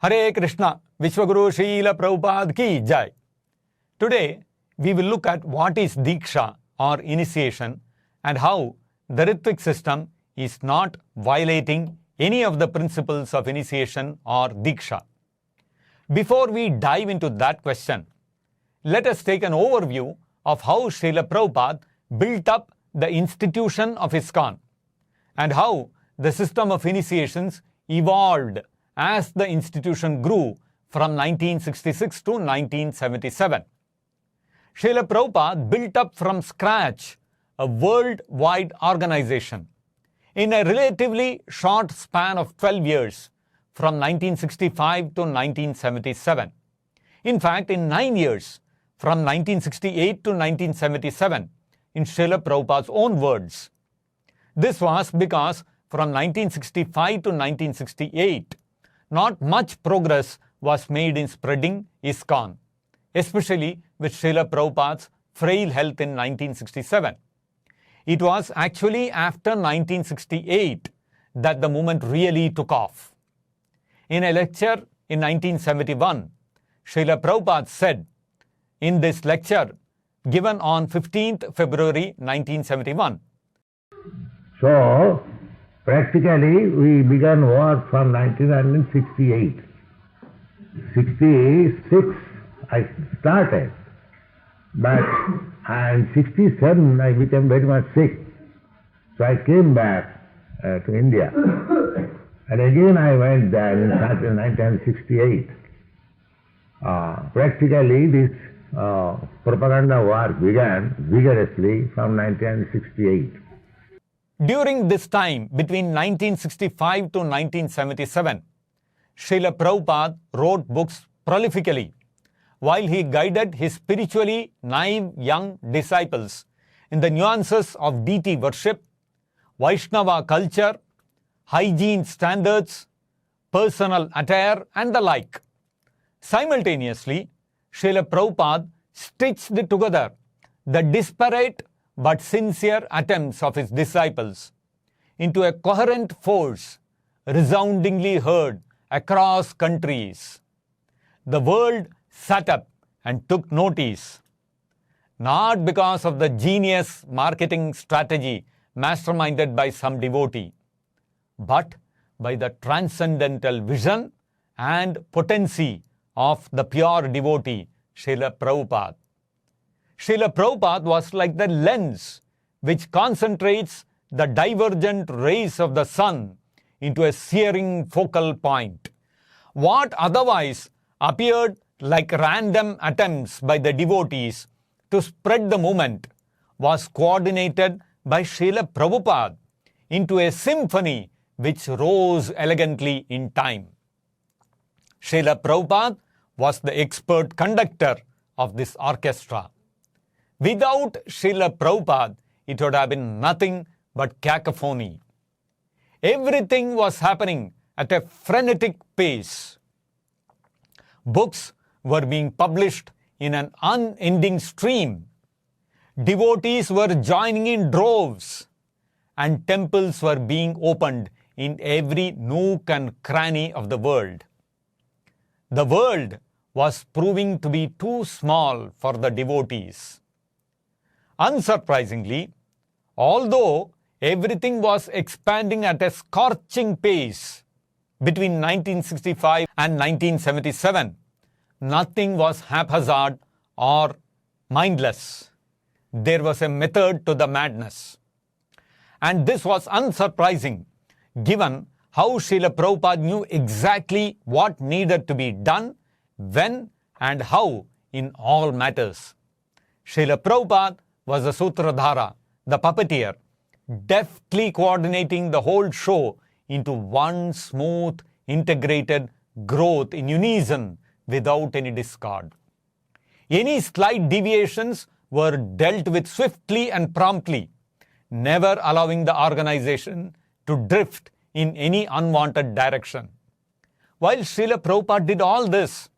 Hare Krishna, Vishwaguru Srila Prabhupada ki Jai. Today, we will look at what is Diksha or initiation and how the Ritvik system is not violating any of the principles of initiation or Diksha. Before we dive into that question, let us take an overview of how Srila Prabhupada built up the institution of ISKCON and how the system of initiations evolved as the institution grew from 1966 to 1977. Srila Prabhupada built up from scratch a worldwide organization in a relatively short span of 12 years from 1965 to 1977. In fact, in 9 years, from 1968 to 1977, in Srila Prabhupada's own words. This was because from 1965 to 1968, not much progress was made in spreading ISKCON, especially with Srila Prabhupada's frail health in 1967. It was actually after 1968 that the movement really took off. In a lecture in 1971, Srila Prabhupada said, in this lecture given on 15th February 1971. So, practically we began work from 1968. 66 I started, but in 67 I became very much sick. So I came back to India. And again I went there in 1968. Practically this propaganda work began vigorously from 1968. During this time, between 1965 to 1977, Srila Prabhupada wrote books prolifically while he guided his spiritually naive young disciples in the nuances of deity worship, Vaishnava culture, hygiene standards, personal attire, and the like. Simultaneously, Srila Prabhupada stitched together the disparate but sincere attempts of his disciples into a coherent force resoundingly heard across countries. The world sat up and took notice, not because of the genius marketing strategy masterminded by some devotee, but by the transcendental vision and potency of the pure devotee, Srila Prabhupada. Srila Prabhupada was like the lens which concentrates the divergent rays of the sun into a searing focal point. What otherwise appeared like random attempts by the devotees to spread the movement was coordinated by Srila Prabhupada into a symphony which rose elegantly in time. Srila Prabhupada was the expert conductor of this orchestra. Without Srila Prabhupada, it would have been nothing but cacophony. Everything was happening at a frenetic pace. Books were being published in an unending stream. Devotees were joining in droves, and temples were being opened in every nook and cranny of the world. The world was proving to be too small for the devotees. Unsurprisingly, although everything was expanding at a scorching pace between 1965 and 1977, nothing was haphazard or mindless. There was a method to the madness. And this was unsurprising, given how Srila Prabhupada knew exactly what needed to be done, when and how in all matters. Srila Prabhupada was the Sutradhara, the puppeteer, deftly coordinating the whole show into one smooth, integrated growth in unison without any discord. Any slight deviations were dealt with swiftly and promptly, never allowing the organization to drift in any unwanted direction. While Srila Prabhupada did all this,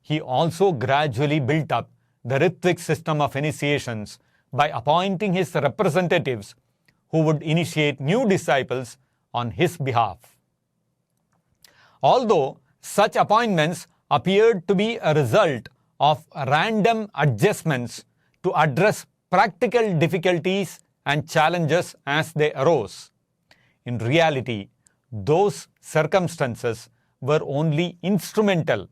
he also gradually built up the Rtvik system of initiations by appointing his representatives who would initiate new disciples on his behalf. Although Such appointments appeared to be a result of random adjustments to address practical difficulties and challenges as they arose. In reality, those circumstances were only instrumental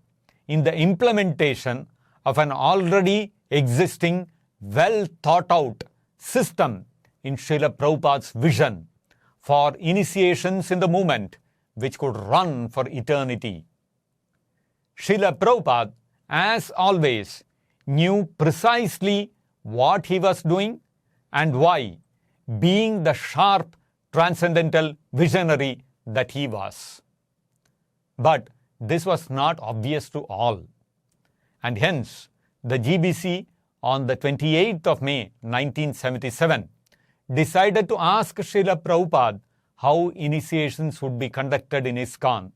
in the implementation of an already existing, well thought out system in Srila Prabhupada's vision for initiations in the movement which could run for eternity. Srila Prabhupada, as always, knew precisely what he was doing and why, being the sharp, transcendental visionary that he was. But this was not obvious to all. And hence, the GBC on the 28th of May 1977 decided to ask Srila Prabhupada how initiations would be conducted in ISKCON,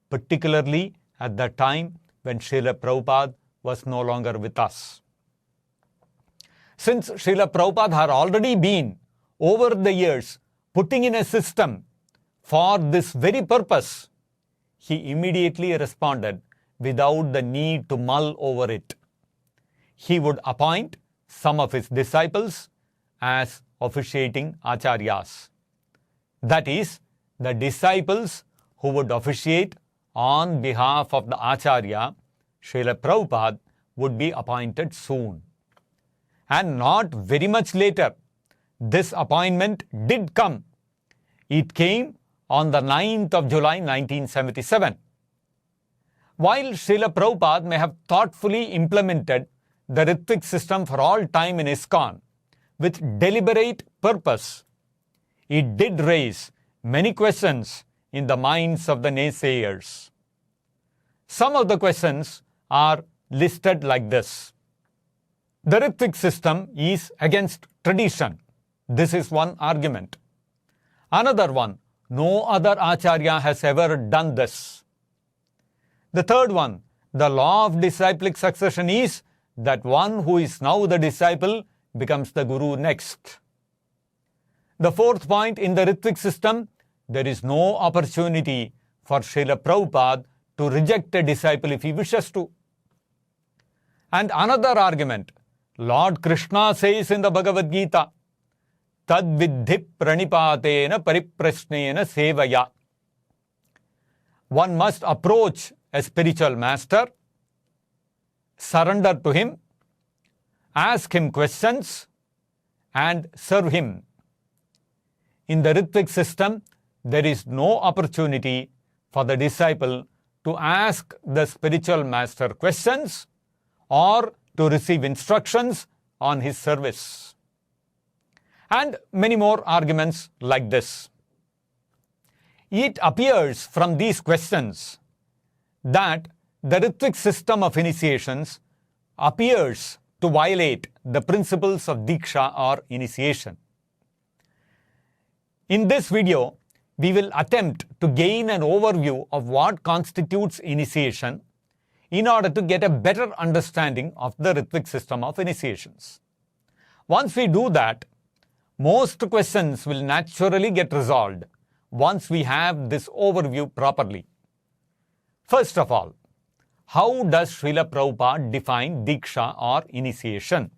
particularly at the time when Srila Prabhupada was no longer with us. Since Srila Prabhupada had already been, over the years, putting in a system for this very purpose, he immediately responded without the need to mull over it. He would appoint some of his disciples as officiating acharyas. That is, the disciples who would officiate on behalf of the acharya, Srila Prabhupada, would be appointed soon. And not very much later, this appointment did come. It came on the 9th of July 1977. While Srila Prabhupada may have thoughtfully implemented the Rtvik system for all time in ISKCON with deliberate purpose, it did raise many questions in the minds of the naysayers. Some of the questions are listed like this. The Rtvik system is against tradition. This is one argument. Another one, no other acharya has ever done this. The third one, the law of disciplic succession is that one who is now the disciple becomes the guru next. The fourth point, in the Rtvik system, there is no opportunity for Srila Prabhupada to reject a disciple if he wishes to. And another argument, Lord Krishna says in the Bhagavad Gita, Tad vidhi pranipatena pariprasnena sevaya. One must approach a spiritual master, surrender to him, ask him questions, and serve him. In the Rtvik system, there is no opportunity for the disciple to ask the spiritual master questions or to receive instructions on his service. And many more arguments like this. It appears from these questions that the Rtvik system of initiations appears to violate the principles of Diksha or initiation. In this video, we will attempt to gain an overview of what constitutes initiation in order to get a better understanding of the Rtvik system of initiations. Once we do that, most questions will naturally get resolved once we have this overview properly. First of all, how does Srila Prabhupada define Diksha or initiation?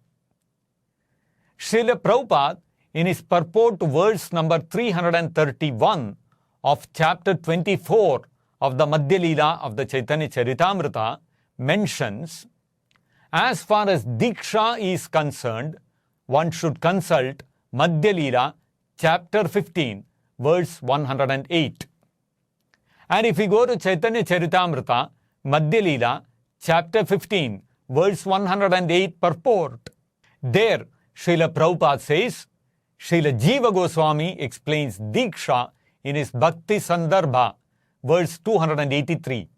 Srila Prabhupada, in his purport to verse number 331 of chapter 24 of the Madhya Leela of the Chaitanya Charitamrita, mentions, as far as Diksha is concerned, one should consult Madhya Leela chapter 15 verse 108. And if we go to Chaitanya Charitamrita, Madhya Leela chapter 15 verse 108 purport, there Srila Prabhupada says, Srila Jiva Goswami explains Diksha in his Bhakti Sandarbha, verse 283.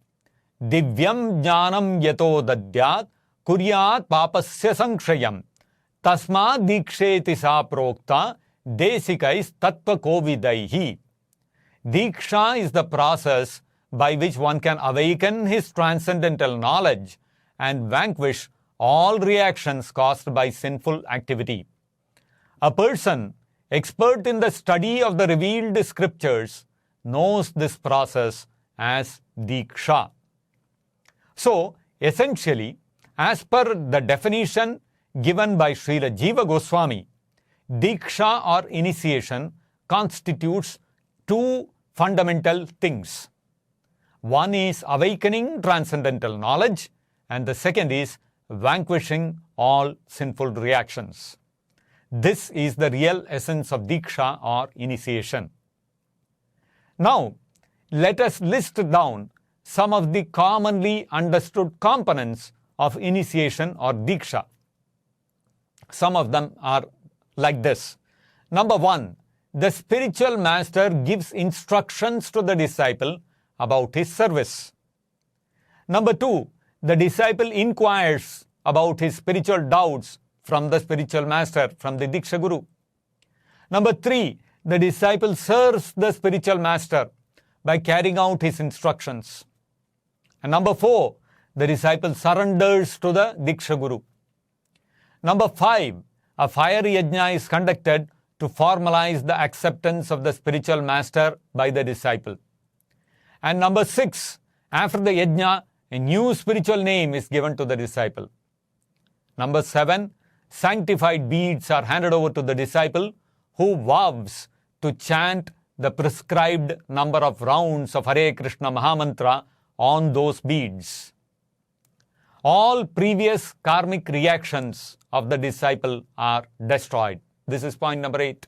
Divyam jnanam yato dadyat kuryat papasya sankshayam tasma diksheti sa prokta desikais tattva kovidaihi. Diksha is the process by which one can awaken his transcendental knowledge and vanquish all reactions caused by sinful activity. A person expert in the study of the revealed scriptures knows this process as Diksha. So, essentially, as per the definition given by Srila Jiva Goswami, Diksha or initiation constitutes two fundamental things. One is awakening transcendental knowledge, and the second is vanquishing all sinful reactions. This is the real essence of Diksha or initiation. Now, let us list down some of the commonly understood components of initiation or Diksha. Some of them are like this. Number one, the spiritual master gives instructions to the disciple about his service. Number two, the disciple inquires about his spiritual doubts from the spiritual master, from the Diksha Guru. Number three, the disciple serves the spiritual master by carrying out his instructions. And number four, the disciple surrenders to the Diksha Guru. Number five, a fire yajna is conducted to formalize the acceptance of the spiritual master by the disciple. And number six, after the yajna, a new spiritual name is given to the disciple. Number seven, sanctified beads are handed over to the disciple who vows to chant the prescribed number of rounds of Hare Krishna Mahamantra on those beads. All previous karmic reactions of the disciple are destroyed. This is point number 8.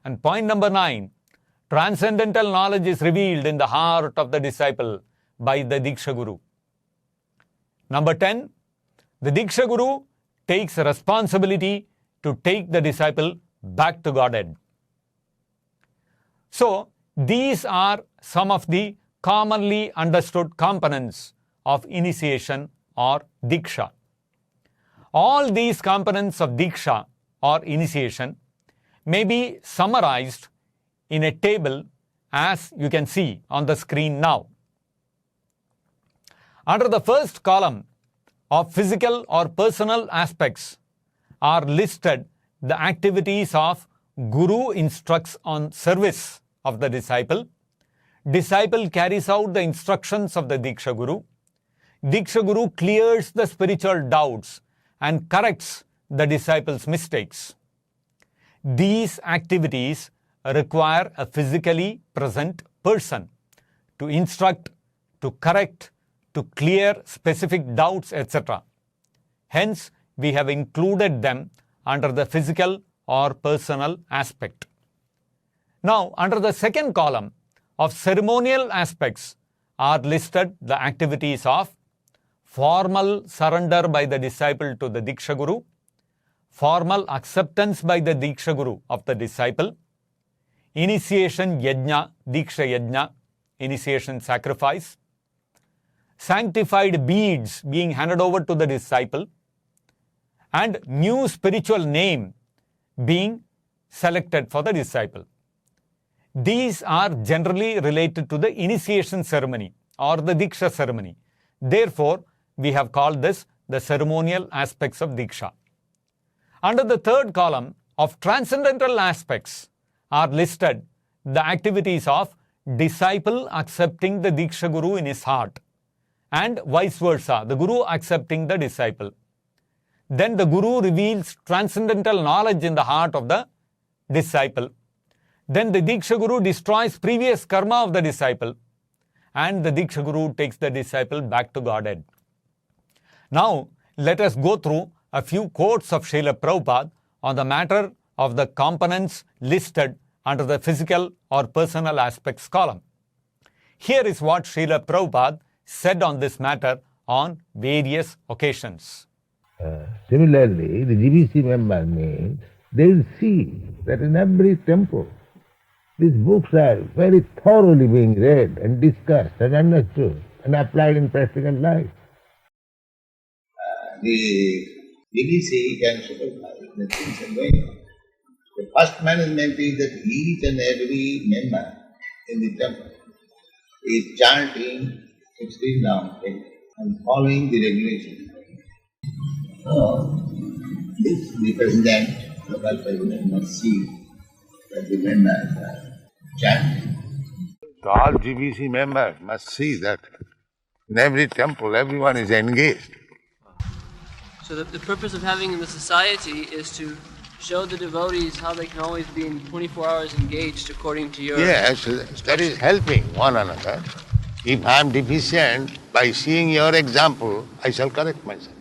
And point number 9, transcendental knowledge is revealed in the heart of the disciple by the Diksha Guru. Number 10, the Diksha Guru takes responsibility to take the disciple back to Godhead. So, these are some of the commonly understood components of initiation or Diksha. All these components of Diksha or initiation may be summarized in a table as you can see on the screen now. Under the first column of physical or personal aspects are listed the activities of Guru instructs on service of the disciple. Disciple carries out the instructions of the Diksha Guru. Diksha Guru clears the spiritual doubts and corrects the disciple's mistakes. These activities require a physically present person to instruct, to correct, to clear specific doubts, etc. Hence, we have included them under the physical or personal aspect. Now, under the second column of ceremonial aspects are listed the activities of formal surrender by the disciple to the Diksha Guru, formal acceptance by the Diksha Guru of the disciple, initiation yajna, Diksha yajna, initiation sacrifice, sanctified beads being handed over to the disciple, and new spiritual name being selected for the disciple. These are generally related to the initiation ceremony or the Diksha ceremony. Therefore, we have called this the ceremonial aspects of Diksha. Under the third column of transcendental aspects are listed the activities of disciple accepting the Diksha Guru in his heart and vice versa, the Guru accepting the disciple. Then the Guru reveals transcendental knowledge in the heart of the disciple. Then the Diksha Guru destroys previous karma of the disciple, and the Diksha Guru takes the disciple back to Godhead. Now, let us go through a few quotes of Srila Prabhupada on the matter of the components listed under the physical or personal aspects column. Here is what Srila Prabhupada said on this matter on various occasions. Similarly, the GBC member means they will see that in every temple these books are very thoroughly being read and discussed and understood and applied in practical life. The GBC can supervise the things are going on. The first management is that each and every member in the temple is chanting 16 rounds and following the regulations. So, the president, local president must see that the members are chanting. So all GBC members must see that In every temple, everyone is engaged. So the purpose of having the society is to show the devotees how they can always be in 24 hours engaged according to your... Yes, that is helping one another. If I am deficient, by seeing your example, I shall correct myself.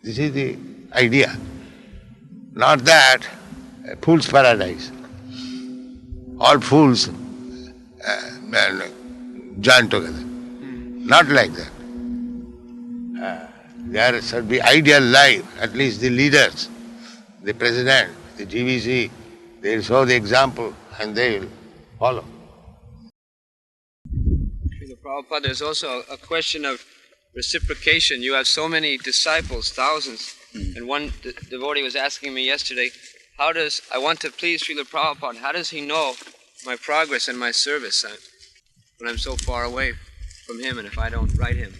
This is the idea. Not that fool's paradise. All fools join together. Not like that. There should be ideal life, at least the leaders, the president, the GVC, they will show the example and they will follow. Srila Prabhupada, there's also a question of reciprocation. You have so many disciples, thousands, and one devotee was asking me yesterday, I want to please Srila Prabhupada, how does he know my progress and my service when I'm so far away from him and if I don't write him?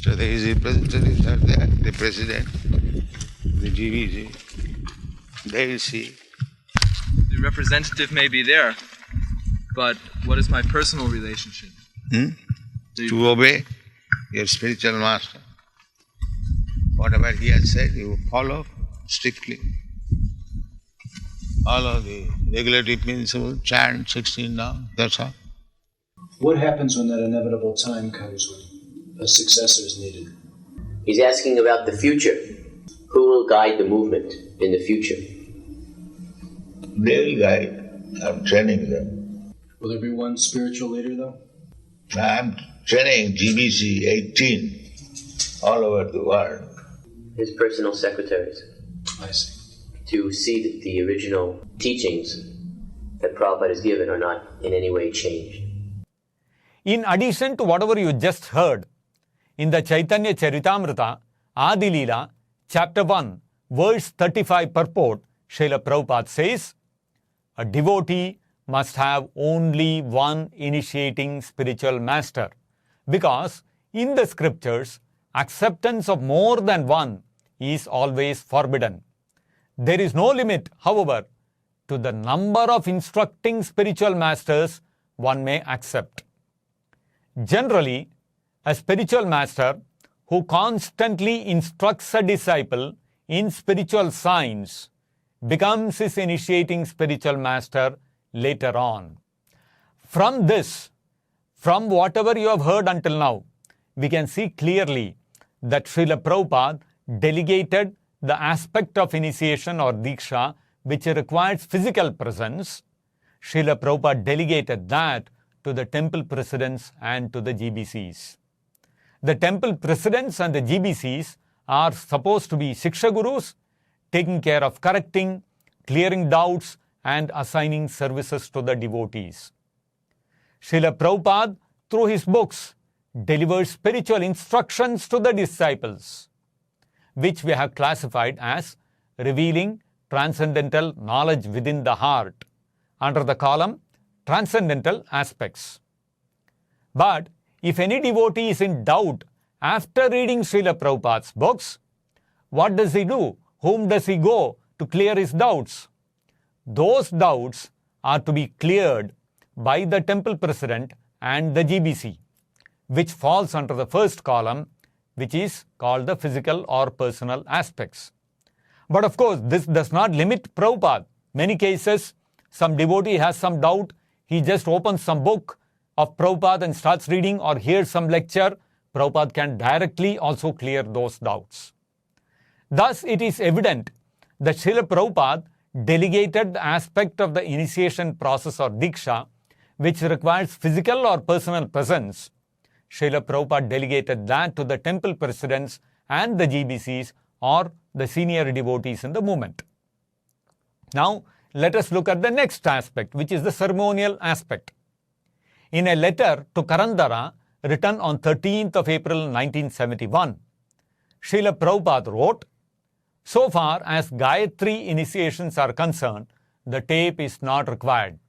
So his representatives are there, the president, the GVC, they will see. The representative may be there, but what is my personal relationship? To obey your spiritual master. Whatever he has said, you follow strictly. Follow the regulative principle, chant 16 now, that's all. What happens when that inevitable time comes when a successor is needed? He's asking about the future. Who will guide the movement in the future? They will guide. I'm training them. Will there be one spiritual leader, though? I'm training GBC 18 all over the world. His personal secretaries. I see. To see that the original teachings that Prabhupada has given are not in any way changed. In addition to whatever you just heard, in the Chaitanya Charitamrita, Adi Leela, chapter 1, verse 35 purport, Srila Prabhupada says, a devotee must have only one initiating spiritual master, because in the scriptures, acceptance of more than one is always forbidden. There is no limit, however, to the number of instructing spiritual masters one may accept. Generally, a spiritual master who constantly instructs a disciple in spiritual science becomes his initiating spiritual master later on. From this, from whatever you have heard until now, we can see clearly that Srila Prabhupada delegated the aspect of initiation or Diksha which requires physical presence. Srila Prabhupada delegated that to the temple presidents and to the GBCs. The temple presidents and the GBCs are supposed to be Shiksha Gurus, taking care of correcting, clearing doubts, and assigning services to the devotees. Srila Prabhupada, through his books, delivers spiritual instructions to the disciples, which we have classified as revealing transcendental knowledge within the heart, under the column Transcendental Aspects. But if any devotee is in doubt after reading Srila Prabhupada's books, what does he do? Whom does he go to clear his doubts? Those doubts are to be cleared by the temple president and the GBC, which falls under the first column, which is called the physical or personal aspects. But of course, this does not limit Prabhupada. Many cases, some devotee has some doubt, he just opens some book of Prabhupada and starts reading or hears some lecture, Prabhupada can directly also clear those doubts. Thus, it is evident that Srila Prabhupada delegated the aspect of the initiation process or Diksha, which requires physical or personal presence. Srila Prabhupada delegated that to the temple presidents and the GBCs or the senior devotees in the movement. Now, let us look at the next aspect, which is the ceremonial aspect. In a letter to Karandara, written on 13th of April 1971, Srila Prabhupada wrote, so far as Gayatri initiations are concerned, the tape is not required.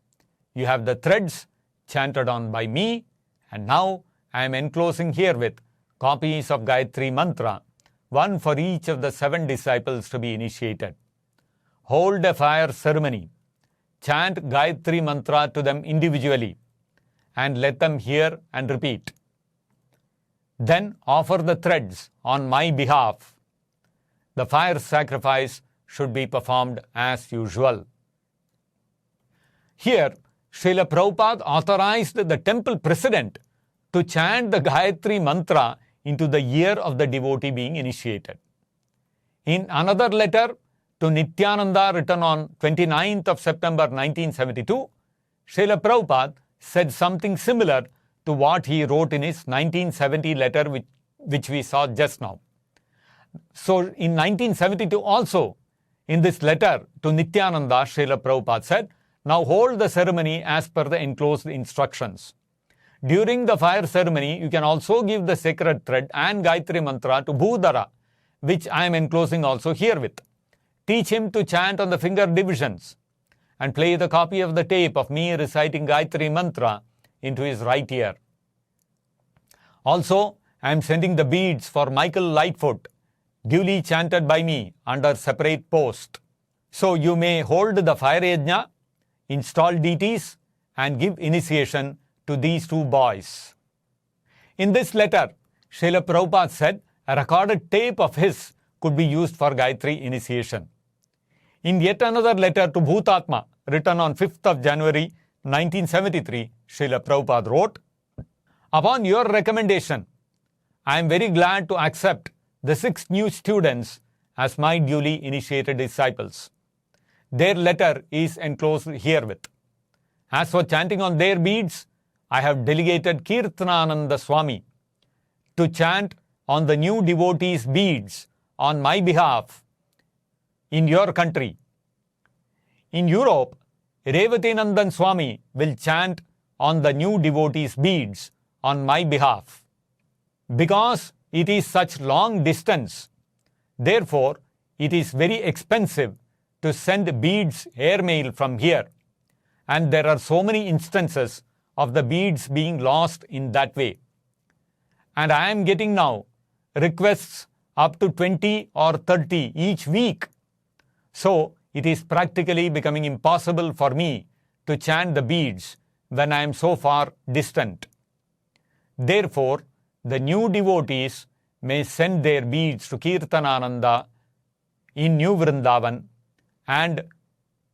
You have the threads chanted on by me, and now I am enclosing herewith copies of Gayatri Mantra, one for each of the 7 disciples to be initiated. Hold a fire ceremony, chant Gayatri Mantra to them individually, and let them hear and repeat. then offer the threads on my behalf. The fire sacrifice should be performed as usual. Here, Srila Prabhupada authorized the temple president to chant the Gayatri mantra into the ear of the devotee being initiated. In another letter to Nityananda written on 29th of September 1972, Srila Prabhupada said something similar to what he wrote in his 1970 letter which we saw just now. So in 1972 also, in this letter to Nityananda, Srila Prabhupada said, "Now hold the ceremony as per the enclosed instructions. During the fire ceremony, you can also give the sacred thread and Gayatri mantra to Bhudara, which I am enclosing also herewith. Teach him to chant on the finger divisions and play the copy of the tape of me reciting Gayatri mantra into his right ear. Also, I am sending the beads for Michael Lightfoot, duly chanted by me under separate post. So you may hold the fire yajna, install deities, and give initiation to these two boys." In this letter, Srila Prabhupada said a recorded tape of his could be used for Gayatri initiation. In yet another letter to Bhutatma, written on 5th of January 1973, Srila Prabhupada wrote, "Upon your recommendation, I am very glad to accept the 6 new students as my duly initiated disciples. Their letter is enclosed herewith. As for chanting on their beads, I have delegated Kirtanananda Swami to chant on the new devotees' beads on my behalf in your country. In Europe, Revatinandan Swami will chant on the new devotees' beads on my behalf. Because it is such long distance, therefore it is very expensive to send beads airmail from here, and there are so many instances of the beads being lost in that way. And I am getting now requests up to 20 or 30 each week. So it is practically becoming impossible for me to chant the beads when I am so far distant. Therefore, the new devotees may send their beads to Kirtanananda in New Vrindavan, and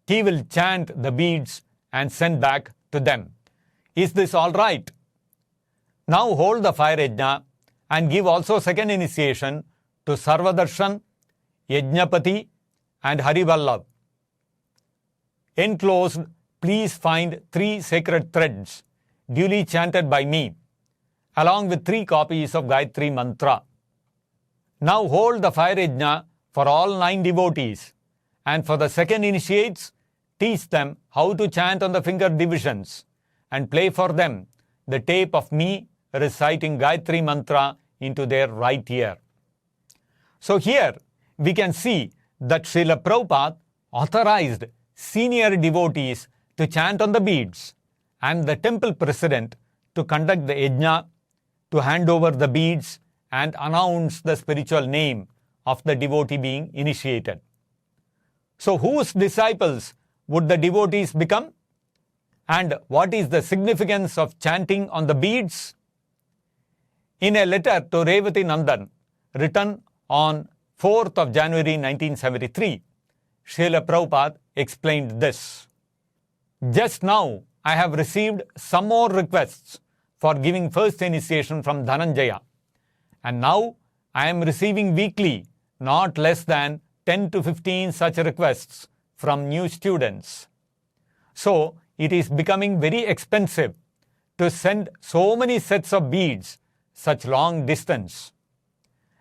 he will chant the beads and send back to them. Is this all right? Now hold the fire yajna and give also second initiation to Sarvadarshan, Yajnapati and Harivallav. Enclosed, please find 3 sacred threads duly chanted by me, along with 3 copies of Gayatri mantra. Now hold the fire yajna for all 9 devotees, and for the second initiates, teach them how to chant on the finger divisions and play for them the tape of me reciting Gayatri mantra into their right ear." So here we can see that Srila Prabhupada authorized senior devotees to chant on the beads and the temple president to conduct the yajna, to hand over the beads and announce the spiritual name of the devotee being initiated. So whose disciples would the devotees become? And what is the significance of chanting on the beads? In a letter to Revati Nandan, written on 4th of January 1973, Srila Prabhupada explained this. "Just now, I have received some more requests for giving first initiation from Dhananjaya, and now I am receiving weekly not less than 10 to 15 such requests from new students. So, it is becoming very expensive to send so many sets of beads such long distance.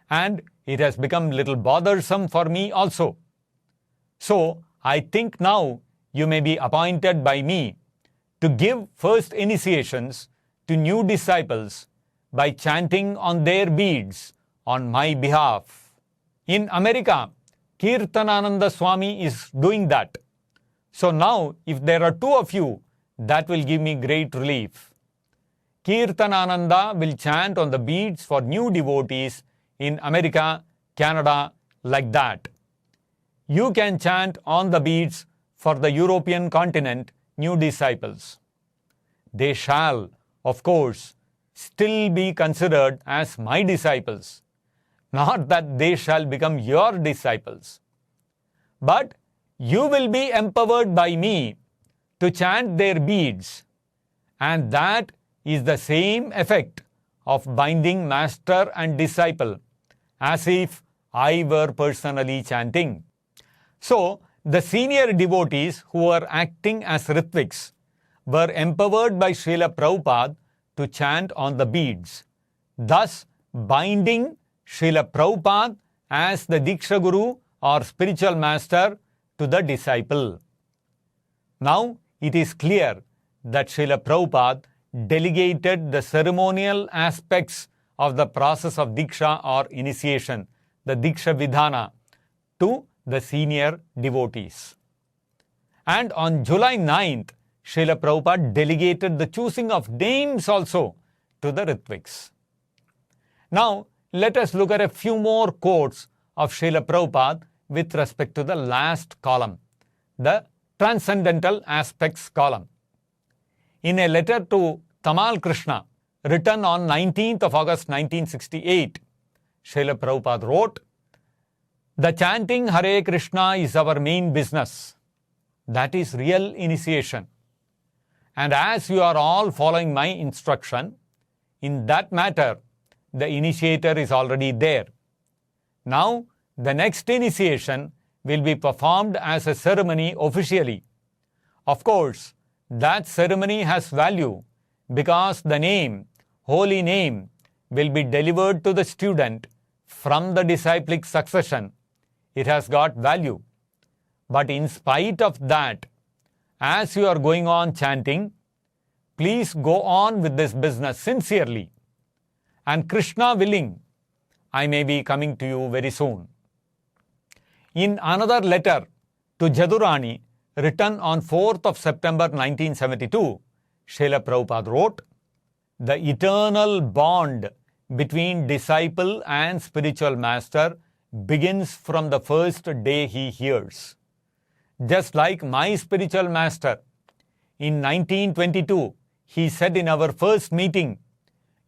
And it has become little bothersome for me also. So, I think now you may be appointed by me to give first initiations to new disciples by chanting on their beads on my behalf." In America, Kirtanananda Swami is doing that. So now, if there are 2 of you, that will give me great relief. Kirtanananda will chant on the beads for new devotees in America, Canada, like that. You can chant on the beads for the European continent new disciples. They shall, of course, still be considered as my disciples, not that they shall become your disciples. But you will be empowered by me to chant their beads, and that is the same effect of binding master and disciple, as if I were personally chanting. So, the senior devotees who were acting as Ritviks were empowered by Srila Prabhupada to chant on the beads, thus binding Srila Prabhupada as the Diksha Guru or spiritual master to the disciple. Now, it is clear that Srila Prabhupada delegated the ceremonial aspects of the process of Diksha or initiation, the Diksha Vidhana, to the senior devotees. And on July 9th, Srila Prabhupada delegated the choosing of names also to the Ritviks. Now, let us look at a few more quotes of Srila Prabhupada with respect to the last column, the Transcendental Aspects column. In a letter to Tamal Krishna, written on 19th of August 1968, Srila Prabhupada wrote, "The chanting Hare Krishna is our main business. That is real initiation. And as you are all following my instruction, in that matter, the initiator is already there. Now, the next initiation will be performed as a ceremony officially. Of course, that ceremony has value because the name, holy name, will be delivered to the student from the disciplic succession. It has got value. But in spite of that, as you are going on chanting, please go on with this business sincerely. And Krishna willing, I may be coming to you very soon." In another letter to Jadurani, written on 4th of September 1972, Srila Prabhupada wrote, "The eternal bond between disciple and spiritual master begins from the first day he hears. Just like my spiritual master, in 1922, he said in our first meeting,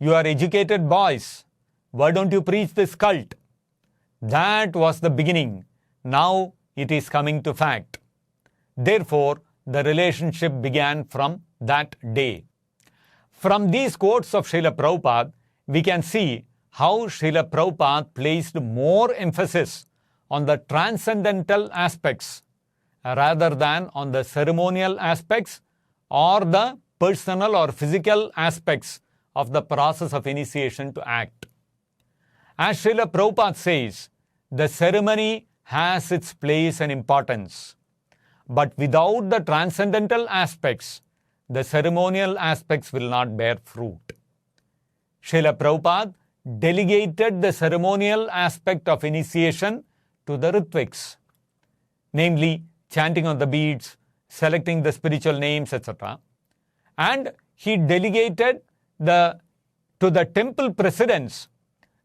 'You are educated boys, why don't you preach this cult?' That was the beginning. Now it is coming to fact. Therefore, the relationship began from that day." From these quotes of Srila Prabhupada, we can see how Srila Prabhupada placed more emphasis on the transcendental aspects rather than on the ceremonial aspects or the personal or physical aspects of the process of initiation to act. As Srila Prabhupada says, the ceremony has its place and importance, but without the transcendental aspects, the ceremonial aspects will not bear fruit. Srila Prabhupada delegated the ceremonial aspect of initiation to the Ritviks, namely chanting on the beads, selecting the spiritual names, etc. And he delegated to the temple presidents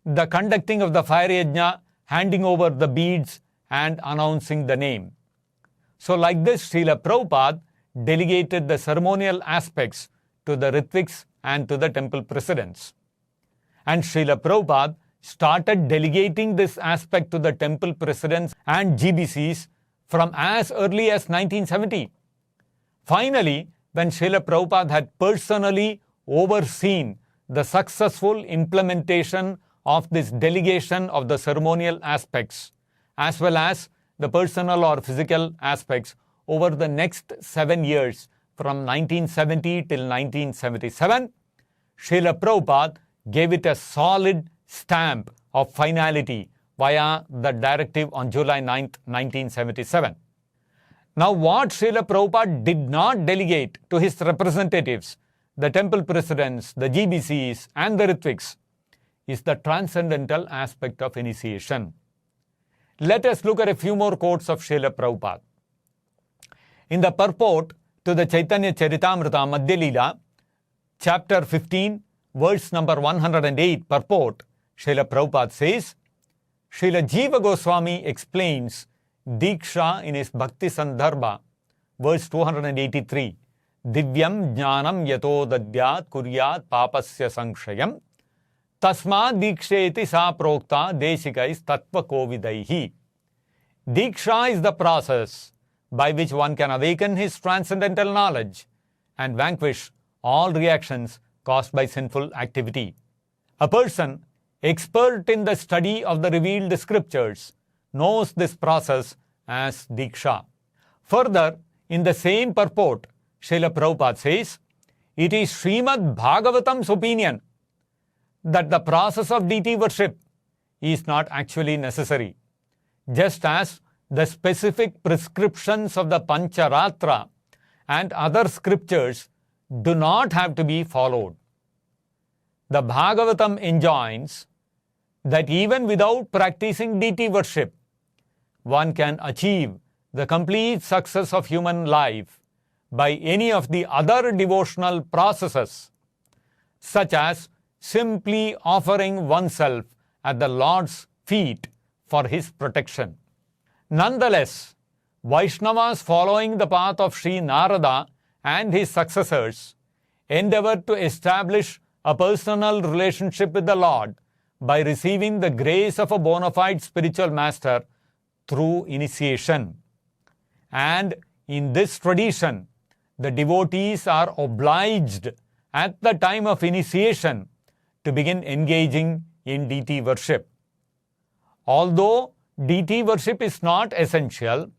the conducting of the fire yajna, handing over the beads and announcing the name. So like this, Srila Prabhupada delegated the ceremonial aspects to the Ritviks and to the temple presidents. And Srila Prabhupada started delegating this aspect to the temple presidents and GBCs from as early as 1970. Finally, when Srila Prabhupada had personally overseen the successful implementation of this delegation of the ceremonial aspects, as well as the personal or physical aspects over the next 7 years from 1970 till 1977, Srila Prabhupada gave it a solid stamp of finality via the Directive on July 9th, 1977. Now, what Srila Prabhupada did not delegate to his representatives, the temple presidents, the GBCs and the Ritviks, is the transcendental aspect of initiation. Let us look at a few more quotes of Srila Prabhupada. In the purport to the Chaitanya Charitamrita Madhya Leela, chapter 15, verse number 108, purport, Srila Prabhupada says, Srila Jiva Goswami explains Diksha in his Bhakti Sandarbha, verse 283, divyam jnanam yato dadyat kuryat papasya sankshayam tasmad diksheti sa prokta desikais tattva kovidaihi. Diksha is the process by which one can awaken his transcendental knowledge and vanquish all reactions caused by sinful activity. A person expert in the study of the revealed scriptures knows this process as Diksha. Further, in the same purport, Srila Prabhupada says, it is Srimad Bhagavatam's opinion that the process of deity worship is not actually necessary, just as the specific prescriptions of the Pancharatra and other scriptures do not have to be followed. The Bhagavatam enjoins that even without practicing deity worship, one can achieve the complete success of human life by any of the other devotional processes, such as simply offering oneself at the Lord's feet for his protection. Nonetheless, Vaishnavas following the path of Sri Narada and his successors endeavored to establish a personal relationship with the Lord by receiving the grace of a bona fide spiritual master through initiation. And in this tradition, the devotees are obliged at the time of initiation to begin engaging in deity worship. Although deity worship is not essential,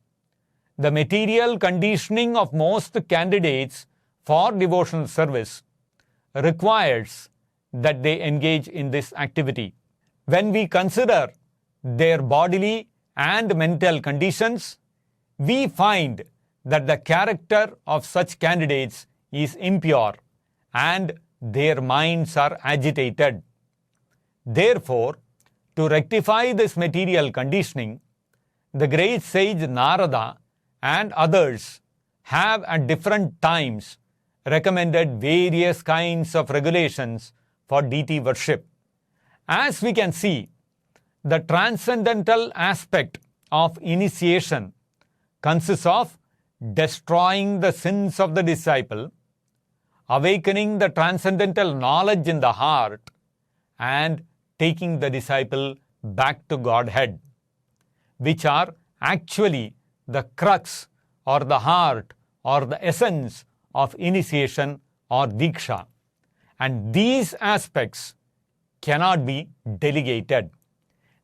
the material conditioning of most candidates for devotional service requires that they engage in this activity. When we consider their bodily and mental conditions, we find that the character of such candidates is impure and their minds are agitated. Therefore, to rectify this material conditioning, the great sage Narada and others have at different times recommended various kinds of regulations for deity worship. As we can see, the transcendental aspect of initiation consists of destroying the sins of the disciple, awakening the transcendental knowledge in the heart, and taking the disciple back to Godhead, which are actually the crux or the heart or the essence of initiation or Diksha. And these aspects cannot be delegated.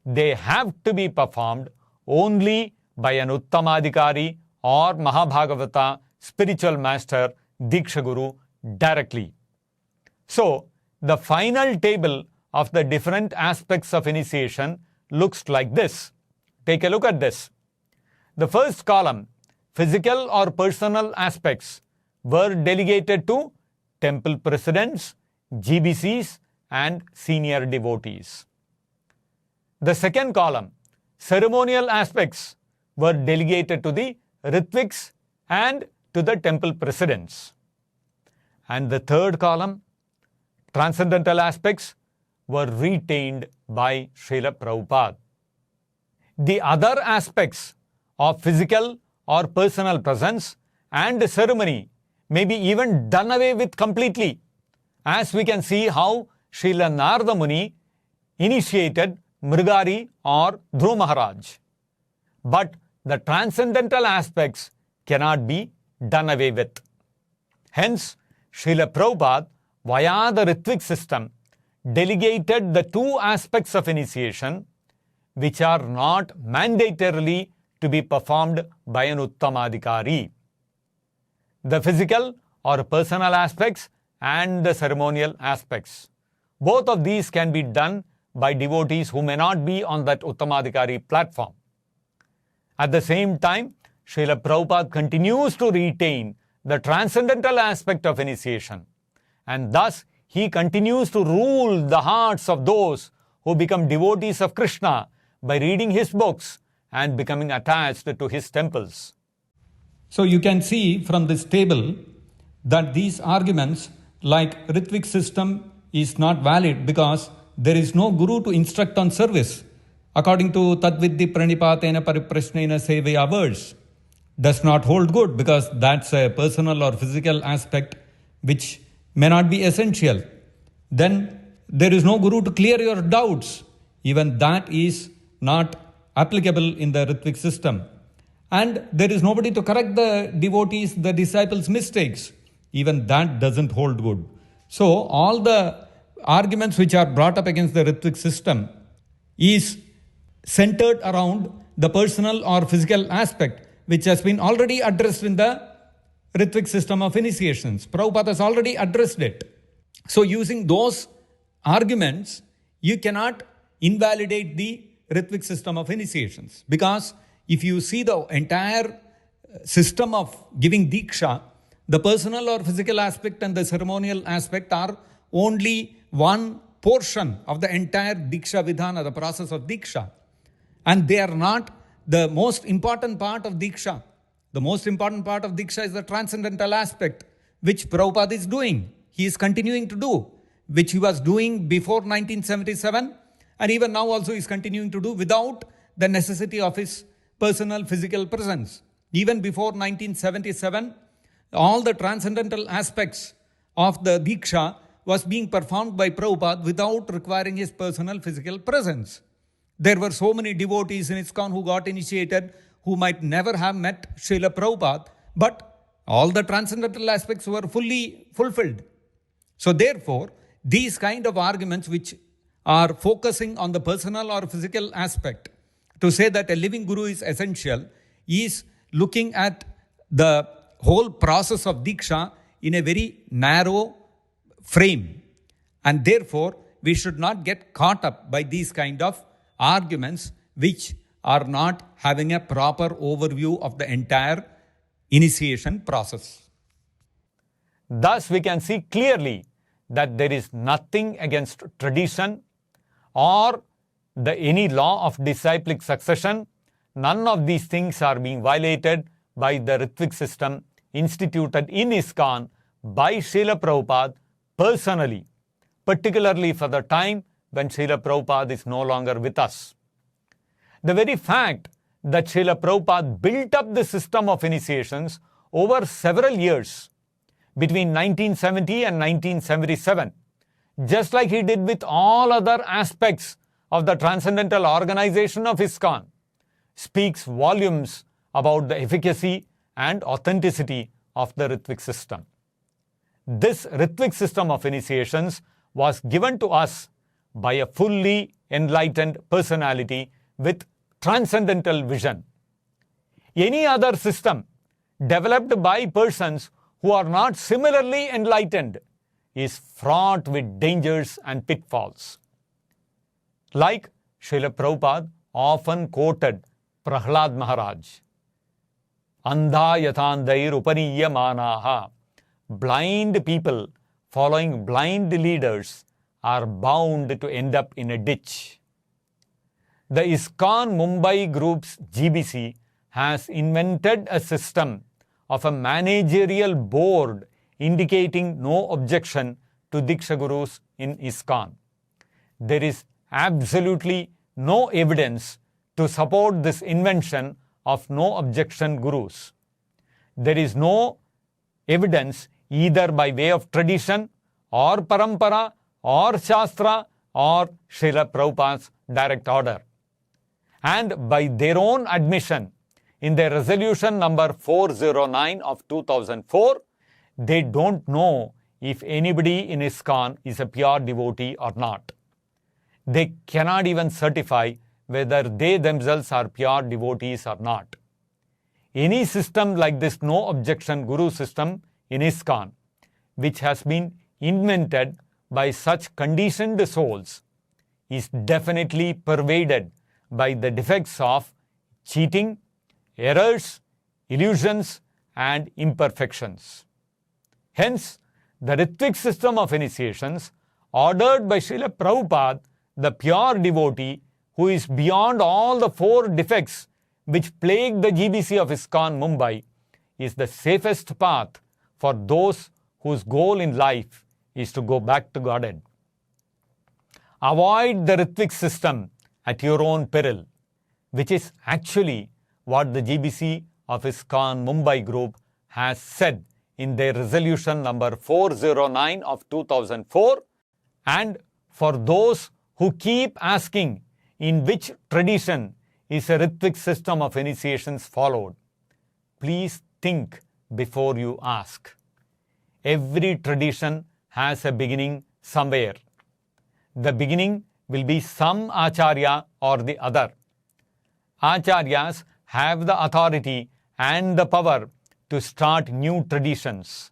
They have to be performed only by an Uttamadhikari or Mahabhagavata spiritual master Diksha Guru directly. So, the final table of the different aspects of initiation looks like this. Take a look at this. The first column, physical or personal aspects, were delegated to temple presidents, GBCs, and senior devotees. The second column, ceremonial aspects, were delegated to the Ritviks and to the temple presidents. And the third column, transcendental aspects, were retained by Srila Prabhupada. The other aspects of physical or personal presence and ceremony may be even done away with completely, as we can see how Srila Narada Muni initiated Mrigari or Dhruva Maharaj. But the transcendental aspects cannot be done away with. Hence, Srila Prabhupada, via the Rtvik system, delegated the two aspects of initiation which are not mandatorily to be performed by an Uttamadhikari: the physical or personal aspects and the ceremonial aspects. Both of these can be done by devotees who may not be on that Uttamadhikari platform. At the same time, Srila Prabhupada continues to retain the transcendental aspect of initiation, and thus he continues to rule the hearts of those who become devotees of Krishna by reading his books and becoming attached to his temples. So you can see from this table that these arguments like Ritvik system is not valid because there is no guru to instruct on service according to Tadvidhi Pranipatena Pariprashnena Sevaya verse. does not hold good because that's a personal or physical aspect which may not be essential. Then there is no guru to clear your doubts. Even that is not applicable in the Ritvik system. And there is nobody to correct the devotees, the disciples' mistakes. Even that doesn't hold good. So all the arguments which are brought up against the Ritvik system is centered around the personal or physical aspect, which has been already addressed in the Ritvik system of initiations. Prabhupada has already addressed it. So using those arguments, you cannot invalidate the Ritvik system of initiations. Because if you see the entire system of giving Diksha, the personal or physical aspect and the ceremonial aspect are only one portion of the entire Diksha Vidhana, the process of Diksha. And they are not the most important part of Diksha. The most important part of Diksha is the transcendental aspect, which Prabhupada is doing. He is continuing to do, which he was doing before 1977, and even now also is continuing to do without the necessity of his personal physical presence. Even before 1977, all the transcendental aspects of the Diksha was being performed by Prabhupada without requiring his personal physical presence. There were so many devotees in ISKCON who got initiated who might never have met Srila Prabhupada, but all the transcendental aspects were fully fulfilled. So therefore, these kind of arguments which are focusing on the personal or physical aspect, to say that a living guru is essential, is looking at the whole process of Diksha in a very narrow frame. And therefore, we should not get caught up by these kind of arguments which are not having a proper overview of the entire initiation process. Thus, we can see clearly that there is nothing against tradition or any law of disciplic succession. None of these things are being violated by the Ritvik system instituted in ISKCON by Srila Prabhupada personally, particularly for the time when Srila Prabhupada is no longer with us. The very fact that Srila Prabhupada built up the system of initiations over several years, between 1970 and 1977, just like he did with all other aspects of the transcendental organization of ISKCON, speaks volumes about the efficacy and authenticity of the Ritvik system. This Ritvik system of initiations was given to us by a fully enlightened personality with transcendental vision. Any other system developed by persons who are not similarly enlightened is fraught with dangers and pitfalls. Like Srila Prabhupada often quoted Prahlad Maharaj, Andha yathandair upaniya manaha. Blind people following blind leaders are bound to end up in a ditch. The ISKCON Mumbai Group's GBC has invented a system of a managerial board indicating no objection to Diksha Gurus in ISKCON. There is absolutely no evidence to support this invention of no objection Gurus. There is no evidence either by way of tradition or parampara or shastra or Srila Prabhupada's direct order. And by their own admission, in their resolution number 409 of 2004, they don't know if anybody in ISKCON is a pure devotee or not. They cannot even certify whether they themselves are pure devotees or not. Any system like this no objection Guru system in ISKCON, which has been invented by such conditioned souls, is definitely pervaded by the defects of cheating, errors, illusions, and imperfections. Hence, the Ritvik system of initiations, ordered by Srila Prabhupada, the pure devotee who is beyond all the four defects which plague the GBC of ISKCON Mumbai, is the safest path for those whose goal in life is to go back to Godhead. Avoid the Ritvik system at your own peril, which is actually what the GBC of ISKCON Mumbai Group has said in their resolution number 409 of 2004. And for those who keep asking in which tradition is a Rtvik system of initiations followed, please think before you ask. Every tradition has a beginning somewhere. The beginning will be some acharya or the other. Acharyas have the authority and the power to start new traditions.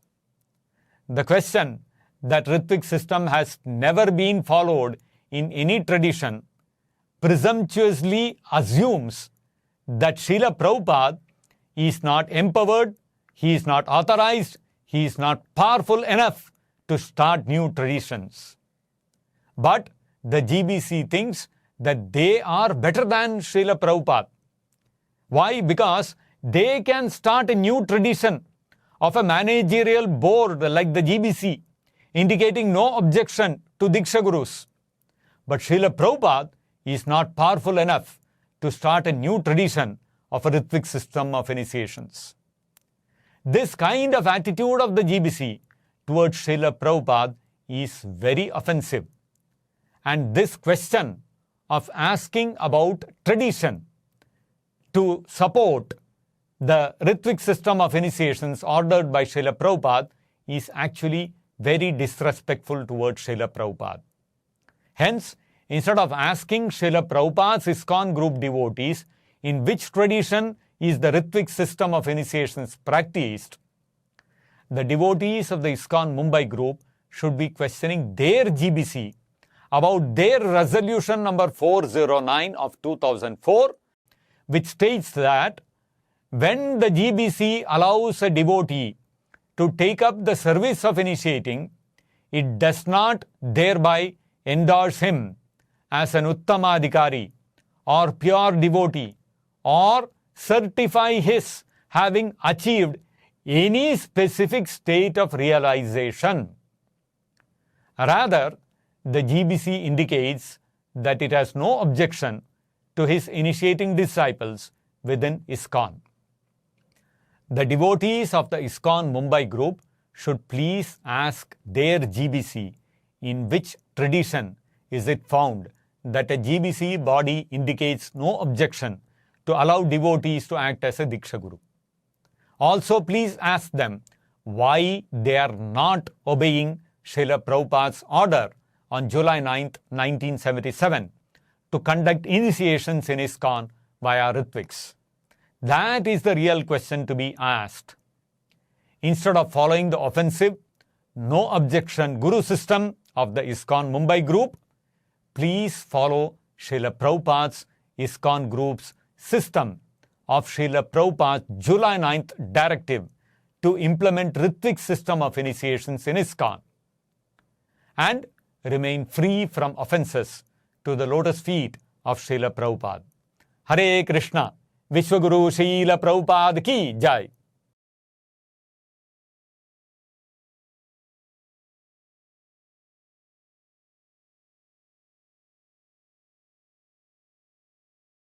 The question that Rtvik system has never been followed in any tradition presumptuously assumes that Srila Prabhupada is not empowered, he is not authorized, he is not powerful enough to start new traditions. But the GBC thinks that they are better than Srila Prabhupada. Why? Because they can start a new tradition of a managerial board like the GBC, indicating no objection to Diksha Gurus. But Srila Prabhupada is not powerful enough to start a new tradition of a Ritvik system of initiations. This kind of attitude of the GBC towards Srila Prabhupada is very offensive. And this question of asking about tradition to support the Ritvik system of initiations ordered by Srila Prabhupada is actually very disrespectful towards Srila Prabhupada. Hence, instead of asking Srila Prabhupada's ISKCON group devotees in which tradition is the Ritvik system of initiations practiced, the devotees of the ISKCON Mumbai group should be questioning their GBC about their resolution number 409 of 2004, which states that when the GBC allows a devotee to take up the service of initiating, it does not thereby endorse him as an Uttamadhikari or pure devotee or certify his having achieved any specific state of realization. Rather, the GBC indicates that it has no objection to his initiating disciples within ISKCON. The devotees of the ISKCON Mumbai group should please ask their GBC in which tradition is it found that a GBC body indicates no objection to allow devotees to act as a Diksha Guru. Also, please ask them why they are not obeying Srila Prabhupada's order on July 9th, 1977 to conduct initiations in ISKCON via Ritviks. That is the real question to be asked. Instead of following the offensive, no objection Guru system of the ISKCON Mumbai group, please follow Srila Prabhupada's ISKCON group's system of Srila Prabhupada's July 9th directive to implement Ritvik system of initiations in ISKCON, and remain free from offenses to the lotus feet of Srila Prabhupada. Hare Krishna, Vishwaguru Srila Prabhupada ki Jai.